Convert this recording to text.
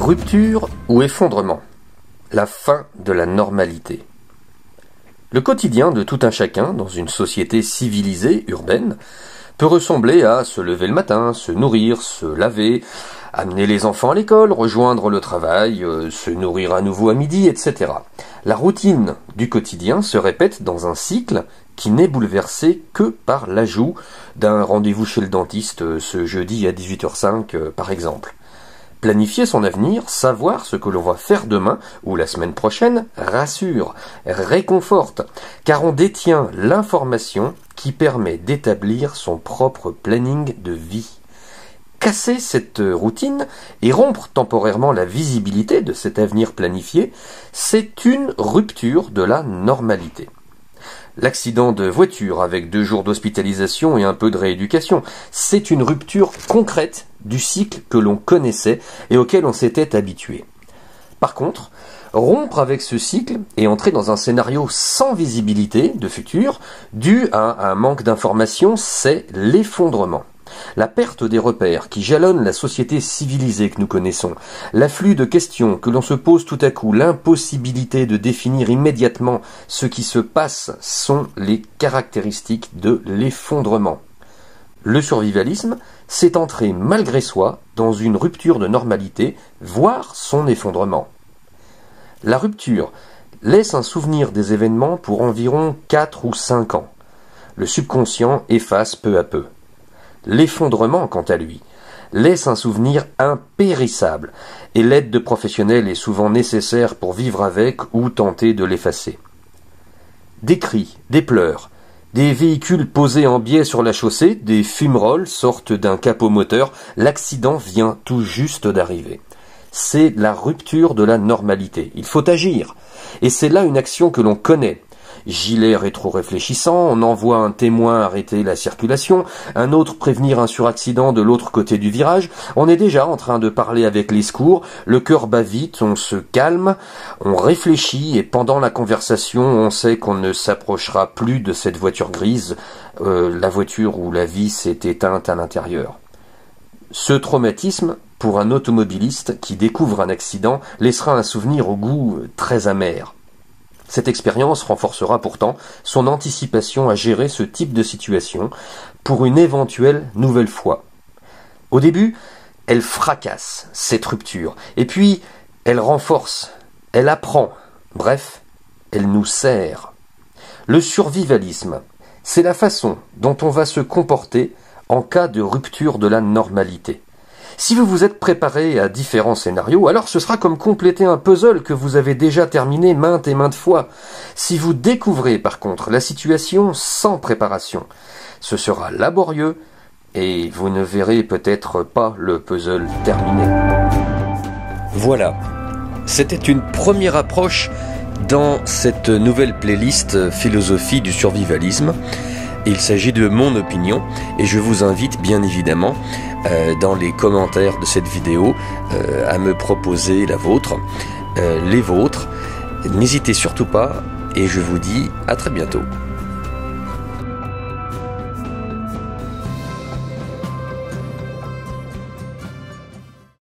Rupture ou effondrement? La fin de la normalité. Le quotidien de tout un chacun dans une société civilisée, urbaine, peut ressembler à se lever le matin, se nourrir, se laver, amener les enfants à l'école, rejoindre le travail, se nourrir à nouveau à midi, etc. La routine du quotidien se répète dans un cycle qui n'est bouleversé que par l'ajout d'un rendez-vous chez le dentiste ce jeudi à 18h05 par exemple. Planifier son avenir, savoir ce que l'on va faire demain ou la semaine prochaine, rassure, réconforte, car on détient l'information qui permet d'établir son propre planning de vie. Casser cette routine et rompre temporairement la visibilité de cet avenir planifié, c'est une rupture de la normalité. L'accident de voiture avec 2 jours d'hospitalisation et un peu de rééducation, c'est une rupture concrète du cycle que l'on connaissait et auquel on s'était habitué. Par contre, rompre avec ce cycle et entrer dans un scénario sans visibilité de futur, dû à un manque d'information, c'est l'effondrement. La perte des repères qui jalonnent la société civilisée que nous connaissons, l'afflux de questions que l'on se pose tout à coup, l'impossibilité de définir immédiatement ce qui se passe sont les caractéristiques de l'effondrement. Le survivalisme, c'est entrer malgré soi dans une rupture de normalité, voire son effondrement. La rupture laisse un souvenir des événements pour environ 4 ou 5 ans. Le subconscient efface peu à peu. L'effondrement, quant à lui, laisse un souvenir impérissable et l'aide de professionnels est souvent nécessaire pour vivre avec ou tenter de l'effacer. Des cris, des pleurs, des véhicules posés en biais sur la chaussée, des fumerolles sortent d'un capot moteur, l'accident vient tout juste d'arriver. C'est la rupture de la normalité. Il faut agir. Et c'est là une action que l'on connaît. Gilet rétro-réfléchissant, on envoie un témoin arrêter la circulation, un autre prévenir un suraccident de l'autre côté du virage, on est déjà en train de parler avec les secours, le cœur bat vite, on se calme, on réfléchit et pendant la conversation on sait qu'on ne s'approchera plus de cette voiture grise, la voiture où la vie s'est éteinte à l'intérieur. Ce traumatisme, pour un automobiliste qui découvre un accident, laissera un souvenir au goût très amer. Cette expérience renforcera pourtant son anticipation à gérer ce type de situation pour une éventuelle nouvelle fois. Au début, elle fracasse cette rupture, et puis elle renforce, elle apprend, bref, elle nous sert. Le survivalisme, c'est la façon dont on va se comporter en cas de rupture de la normalité. Si vous vous êtes préparé à différents scénarios, alors ce sera comme compléter un puzzle que vous avez déjà terminé maintes et maintes fois. Si vous découvrez par contre la situation sans préparation, ce sera laborieux et vous ne verrez peut-être pas le puzzle terminé. Voilà, c'était une première approche dans cette nouvelle playlist Philosophie du survivalisme. Il s'agit de mon opinion et je vous invite bien évidemment dans les commentaires de cette vidéo à me proposer la vôtre, les vôtres. N'hésitez surtout pas et je vous dis à très bientôt.